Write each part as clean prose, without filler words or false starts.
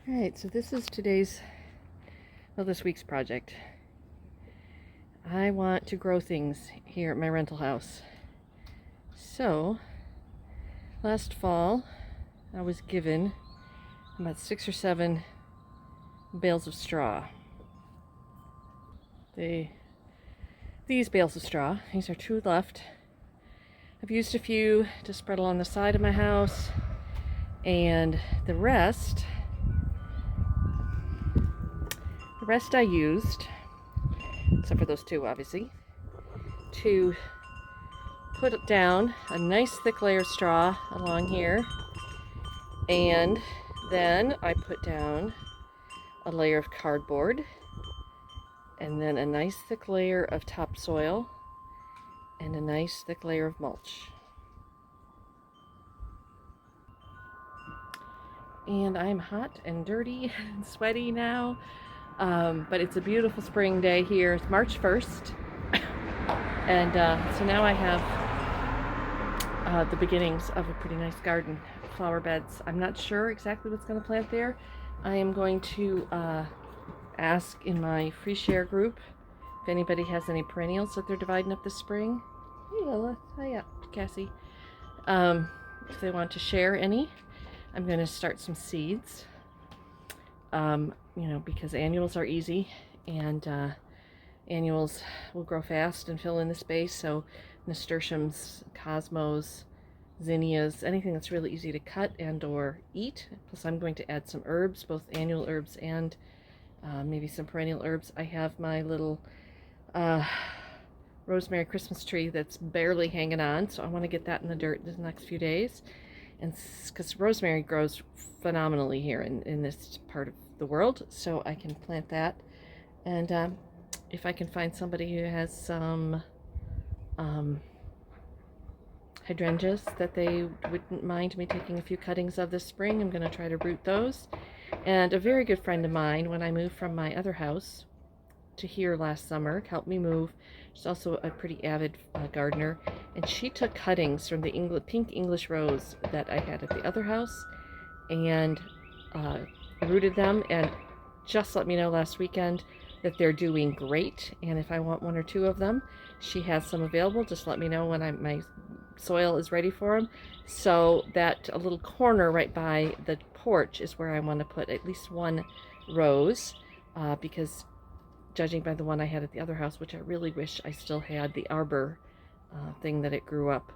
Alright, so this is this week's project. I want to grow things here at my rental house. So, last fall, I was given about 6 or 7 bales of straw. These bales of straw, these are 2 left. I've used a few to spread along the side of my house, and the rest I used, except for those 2 obviously, to put down a nice thick layer of straw along here, and then I put down a layer of cardboard, and then a nice thick layer of topsoil, and a nice thick layer of mulch. And I'm hot and dirty and sweaty now, but it's a beautiful spring day here. It's March 1st, and so now I have the beginnings of a pretty nice garden, flower beds. I'm not sure exactly what's going to plant there. I am going to ask in my free share group if anybody has any perennials that they're dividing up this spring. Hey Lilith, hiya, Cassie. If they want to share any, I'm going to start some seeds. Because annuals are easy, and annuals will grow fast and fill in the space. So nasturtiums, cosmos, zinnias, anything that's really easy to cut and or eat. Plus I'm going to add some herbs, both annual herbs and maybe some perennial herbs. I have my little rosemary Christmas tree that's barely hanging on, so I want to get that in the dirt the next few days. And because rosemary grows phenomenally here in this part of the world, so I can plant that. And if I can find somebody who has some hydrangeas that they wouldn't mind me taking a few cuttings of this spring, I'm going to try to root those. And a very good friend of mine, when I moved from my other house to here last summer, helped me move. She's also a pretty avid gardener, and she took cuttings from the pink English rose that I had at the other house and rooted them, and just let me know last weekend that they're doing great. And if I want 1 or 2 of them, she has some available. Just let me know when my soil is ready for them. So that a little corner right by the porch is where I want to put at least 1 rose, because judging by the one I had at the other house, which I really wish I still had the arbor thing that it grew up.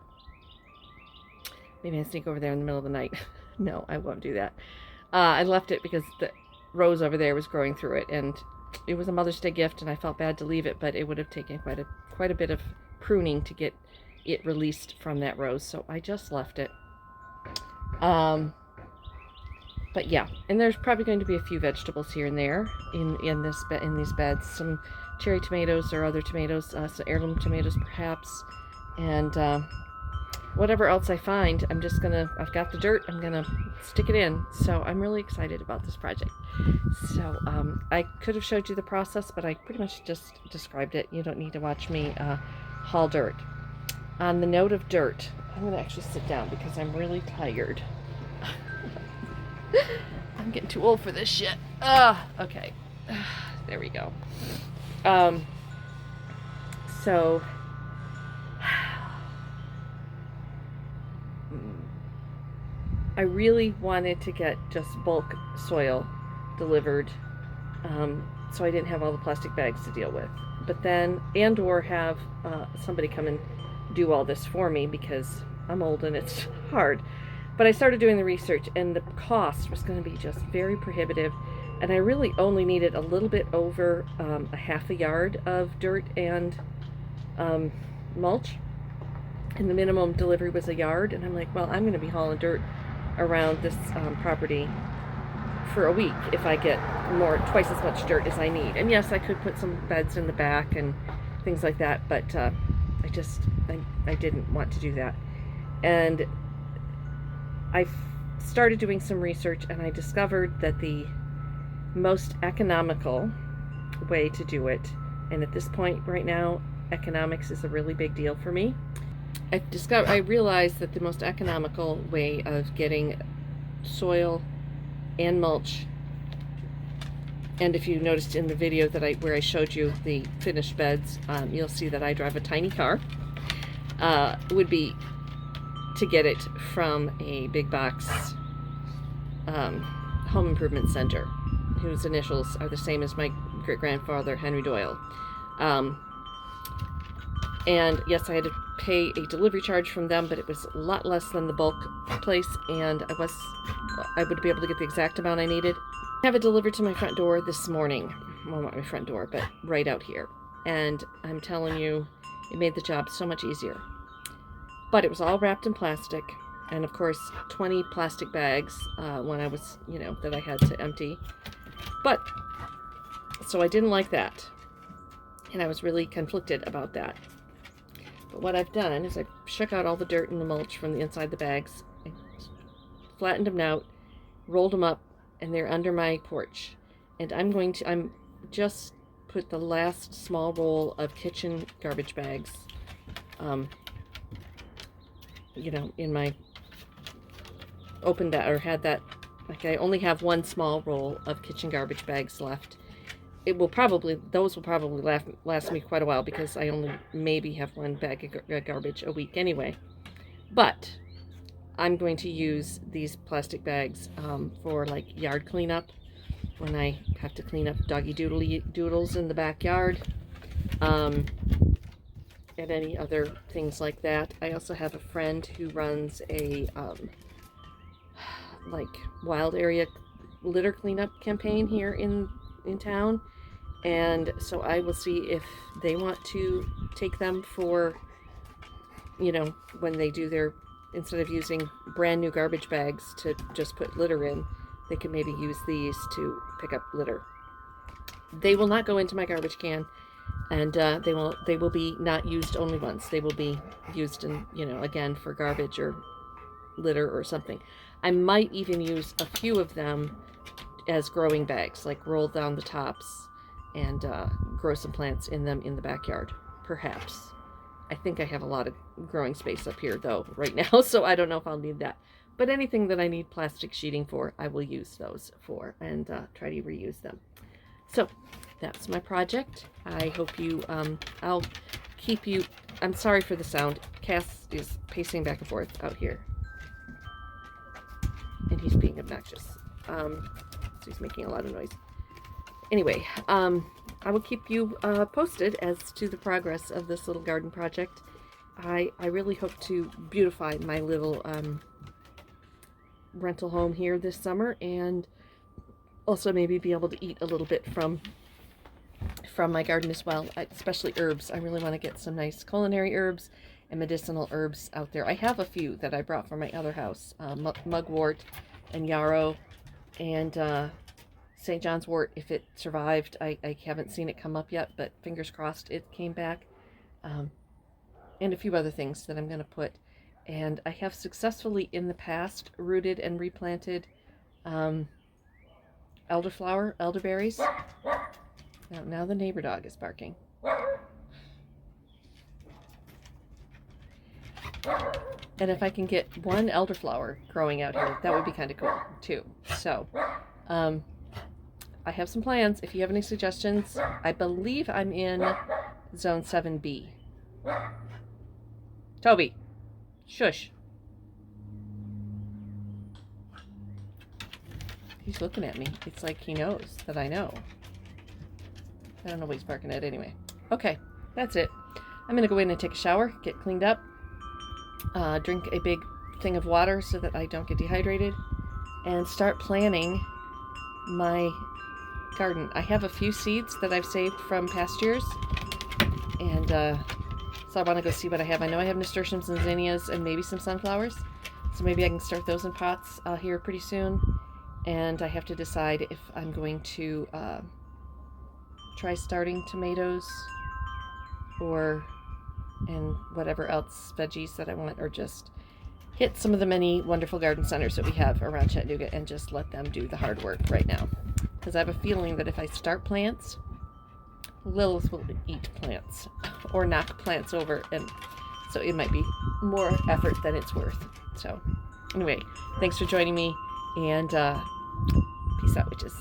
Maybe I sneak over there in the middle of the night. No, I won't do that. I left it because the rose over there was growing through it, and it was a Mother's Day gift, and I felt bad to leave it, but it would have taken quite a bit of pruning to get it released from that rose, so I just left it. But yeah, and there's probably going to be a few vegetables here and there in these beds. Some cherry tomatoes or other tomatoes, some heirloom tomatoes perhaps, and whatever else I find. I've got the dirt, I'm gonna stick it in. So I'm really excited about this project. So I could have showed you the process, but I pretty much just described it. You don't need to watch me haul dirt. On the note of dirt, I'm gonna actually sit down because I'm really tired. I'm getting too old for this shit. Okay. There we go. So I really wanted to get just bulk soil delivered, so I didn't have all the plastic bags to deal with. But then, or have somebody come and do all this for me, because I'm old and it's hard. But I started doing the research, and the cost was going to be just very prohibitive, and I really only needed a little bit over a half a yard of dirt and mulch, and the minimum delivery was a yard. And I'm like, well, I'm going to be hauling dirt around this property for a week if I get twice as much dirt as I need. And yes, I could put some beds in the back and things like that, but I didn't want to do that. And I started doing some research, and I discovered that the most economical way to do it, and at this point right now, economics is a really big deal for me. I realized that the most economical way of getting soil and mulch And if you noticed in the video that where I showed you the finished beds, you'll see that I drive a tiny car. Would be to get it from a big box home improvement center, whose initials are the same as my great-grandfather Henry Doyle. And yes, I had to pay a delivery charge from them, but it was a lot less than the bulk place, and I would be able to get the exact amount I needed. I have it delivered to my front door this morning. Well, not my front door, but right out here. And I'm telling you, it made the job so much easier. But it was all wrapped in plastic, and of course 20 plastic bags when I was, that I had to empty. But so I didn't like that, and I was really conflicted about that. But what I've done is I've shook out all the dirt and the mulch from the inside the bags, I flattened them out, rolled them up, and they're under my porch. And I'm just put the last small roll of kitchen garbage bags in my opened that, or had that, like I only have one small roll of kitchen garbage bags left. Those will probably last me quite a while, because I only maybe have one bag of garbage a week anyway. But I'm going to use these plastic bags for like yard cleanup, when I have to clean up doggy doodles in the backyard. And any other things like that. I also have a friend who runs a like wild area litter cleanup campaign here in town, and so I will see if they want to take them for, when they do their, instead of using brand new garbage bags to just put litter in, they could maybe use these to pick up litter. They will not go into my garbage can, and they will be not used only once. They will be used in, again, for garbage or litter or something. I might even use a few of them as growing bags, like roll down the tops and grow some plants in them in the backyard, perhaps. I think I have a lot of growing space up here though right now, so I don't know if I'll need that. But anything that I need plastic sheeting for, I will use those for, and try to reuse them. So that's my project. I hope you, I'll keep you, I'm sorry for the sound. Cass is pacing back and forth out here, and he's being obnoxious. So he's making a lot of noise. Anyway, I will keep you posted as to the progress of this little garden project. I really hope to beautify my little rental home here this summer, and also maybe be able to eat a little bit from my garden as well, especially herbs. I really want to get some nice culinary herbs and medicinal herbs out there. I have a few that I brought from my other house, mugwort and yarrow, and St. John's wort, if it survived. I haven't seen it come up yet, but fingers crossed it came back. And a few other things that I'm going to put. And I have successfully in the past rooted and replanted elderberries. Now the neighbor dog is barking. And if I can get one elderflower growing out here, that would be kind of cool too. So I have some plans. If you have any suggestions, I believe I'm in zone 7B. Toby, shush. He's looking at me. It's like he knows that I know. I don't know what he's barking at anyway. Okay, that's it. I'm gonna go in and take a shower, get cleaned up, drink a big thing of water so that I don't get dehydrated, and start planning my garden. I have a few seeds that I've saved from past years, and so I want to go see what I have. I know I have nasturtiums and zinnias and maybe some sunflowers, so maybe I can start those in pots here pretty soon. And I have to decide if I'm going to try starting tomatoes and whatever else veggies that I want, or just hit some of the many wonderful garden centers that we have around Chattanooga and just let them do the hard work right now. Because I have a feeling that if I start plants, Lilith will eat plants or knock plants over, and so it might be more effort than it's worth. So anyway, thanks for joining me, and peace out, witches.